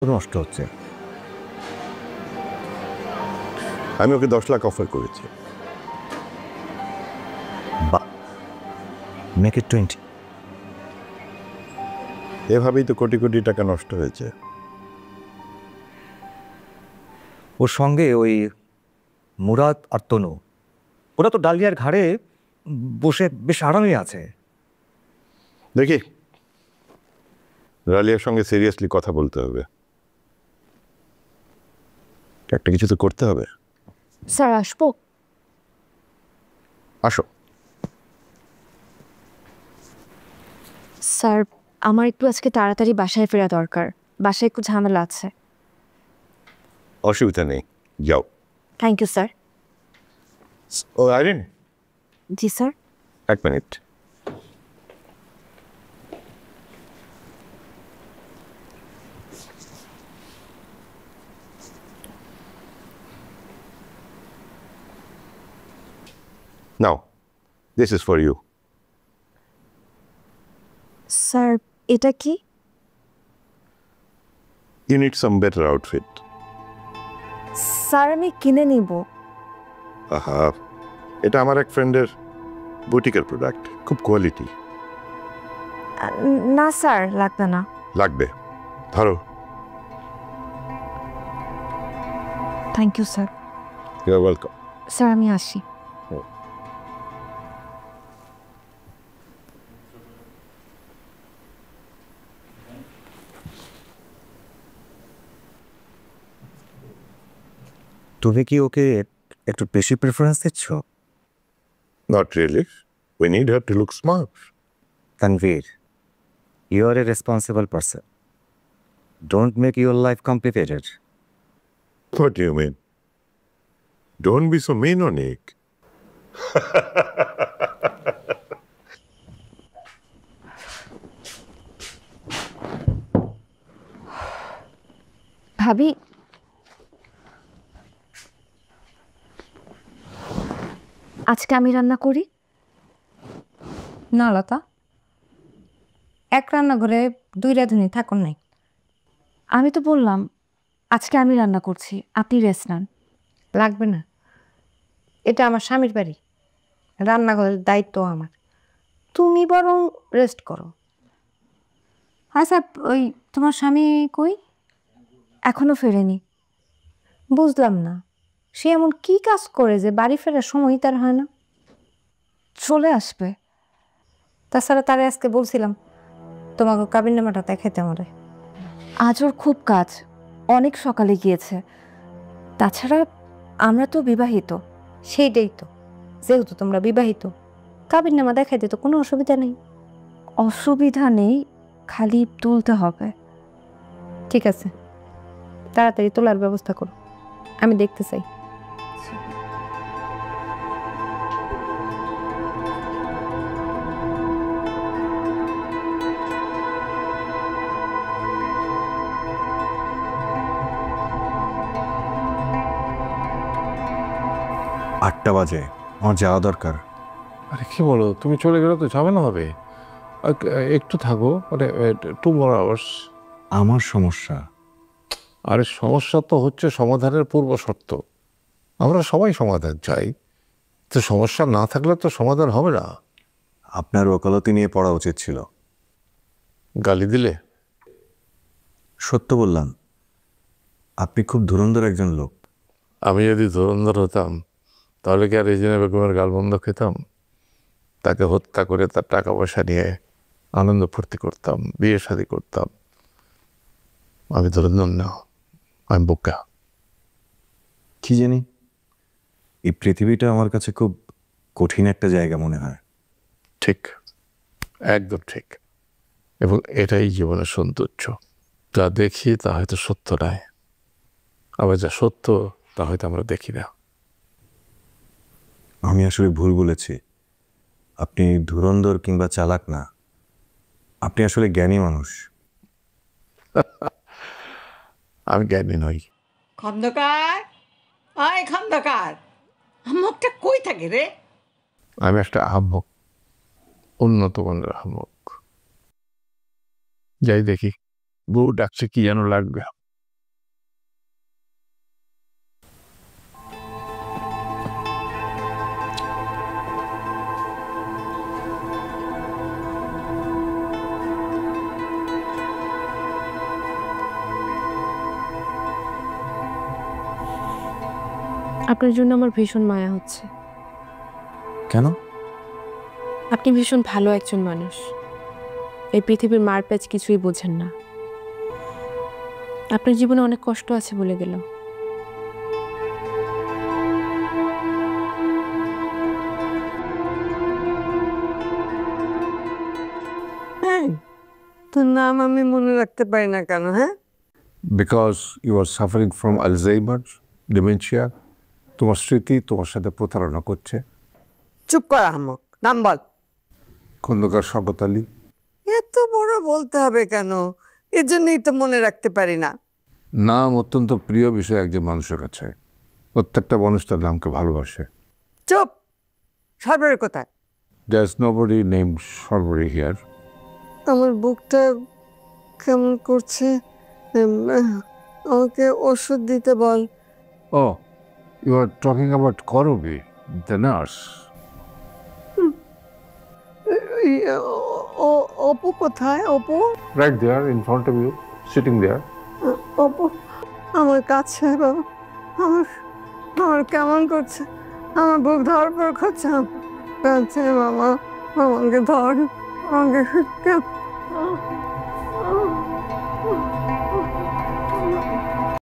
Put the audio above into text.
নষ্ট হচ্ছে। আমি ওকে 10 লাখ অফার করেছি। Make it 20। এভাবেই তো কোটি কোটি টাকা নষ্ট হয়েছে। ওর সঙ্গে ওই মুরাদ আর তনু, ওরা তো ডালিয়ার ঘাড়ে বসে বেশ আরামে আছে। দেখি, রালিয়ার সঙ্গে সিরিয়াসলি কথা বলতে হবে, একটা কিছু তো করতে হবে। স্যার আসবো? আসো। স্যার আমার একটু আজকে তাড়াতাড়ি বাসায় ফেরা দরকার, বাসায় একটু ঝামেলা আছে। অসুবিধা নেই, যাও। Thank you sir. ও আইরিন, জি sir. 1 minute. Now, this is for you. Sir এটা কি? You need some better outfit. Sir আমি কিনে নিব। আহা, এটা আমার এক ফ্রেন্ডের বুটিকের প্রোডাক্ট, খুব কোয়ালিটি। না স্যার লাগবে না। লাগবে, ধরো। Thank you sir. You are welcome. Sir আমি আসি। তুমি কি ওকে একটু বেশি প্রেফারেন্স দিচ্ছ? Not really, we need her to look smart. Tanvir, you are a responsible person, don't make your life complicated. What do you mean? Don't be so mean on Nick. ভাবি আজকে আমি রান্না করি? না লতা, এক রান্নাঘরে 2 রাঁধুনি থাকুন নাই। আমি তো বললাম আজকে আমি রান্না করছি, আপনি রেস্ট নেন। লাগবে না, এটা আমার স্বামীর বাড়ি, রান্নাঘরের দায়িত্ব আমার। তুমি বরং রেস্ট করো। আচ্ছা ওই তোমার স্বামী কই? এখনো ফেরেনি। বুঝলাম না, সে এমন কি কাজ করে যে বাড়ি ফেরার সময় তার হয় না? চলে আসবে। তাছাড়া তারে আজকে বলছিলাম তোমাকে কাবিননামাটা দেখাইতে আমারে। আজ ওর খুব কাজ, অনেক সকালে গিয়েছে। তাছাড়া আমরা তো বিবাহিত। সেইটাই তো, যেহেতু তোমরা বিবাহিত, কাবিননামা দেখাইতে তো কোনো অসুবিধা নেই। অসুবিধা নেই, খালি তুলতে হবে। ঠিক আছে, তাড়াতাড়ি তোলার ব্যবস্থা করো, আমি দেখতে চাই। আটটা বাজে, আমার যাওয়া দরকার। আরে কি বলো, তুমি চলে গেলে তো ঝামেলা হবে। একটু থাকো, মানে 2 more hours। আমার সমস্যা। আরে সমস্যা তো হচ্ছে সমাধানের পূর্ব শর্ত। আমরা সবাই সমাধান চাই, তো সমস্যা না থাকলে তো সমাধান হবে না। আপনার ওকালতি নিয়ে পড়া উচিত ছিল। গালি দিলে? সত্য বললাম, আপনি খুব ধুরন্ধর একজন লোক। আমি যদি ধুরন্ধর হতাম তাহলে কি আর রেজিনা বেগমের গালবন্ধ খেতাম? তাকে হত্যা করে তার টাকা পয়সা নিয়ে আনন্দ ফুর্তি করতাম, বিয়ে শাদী করতাম। আমি ধুরন্ধর না, আমি বোকা। কি জানি, এই পৃথিবীটা আমার কাছে খুব কঠিন একটা জায়গা মনে হয়। ঠিক, একদম ঠিক। এবং এটাই জীবনের সৌন্দর্য। যা দেখি তা হয়তো সত্য নয়, আবার যা সত্য তা হয়তো আমরা দেখি না। আমি আসলে ভুল বলেছি। আপনি ধুরন্ধর কিংবা চালাক না, আপনি আসলে জ্ঞানী মানুষ। আমি জ্ঞানী নই। খন্দকার, আয় খন্দকার, মুখটা কই থাকে রে? আমি একটা আহম্মক, উন্নত মানের আহম্মক। যাই দেখি, বউ ডাকছে, কি যেন লাগবে। আপনার জন্য আমার ভীষণ মায়া হচ্ছে। কেন? আপনি ভীষণ ভালো একজন মানুষ, এই পৃথিবীর মারপ্যাচ কিছুই বোঝেন না। আপনার জীবনে অনেক কষ্ট আছে বলে গেল। হ্যাঁ, তোর নাম আমি মনে রাখতে পারি না কেন? হ্যাঁ, because you are suffering from Alzheimer dementia. তোমার স্মৃতি তোমার সাথে প্রতারণা করছে। চুপ কর আহমক, নাম বল। খন্দকার শওকত আলী। এত বড় বলতে হবে কেন? এর জন্যই তো মনে রাখতে পারি না। নাম অত্যন্ত প্রিয় বিষয় একজন মানুষের কাছে। প্রত্যেকটা মানুষ তার নামকে ভালোবাসে। চুপ। সর্বরের কোথায়? There is nobody named Sarbari here. আমার বুকটা কেমন করছে, আমাকে ওষুধ দিতে বল। Oh, you are talking about Karabi, the nurse. Apu কোথায়? Apu, right there in front of you, sitting there. Apu আমার কাছে বাবা। আমার আমার কেমন করছে, আমার বুক ধরপড় করছে। কাছে মামা, আমাকে ধর, আমাকে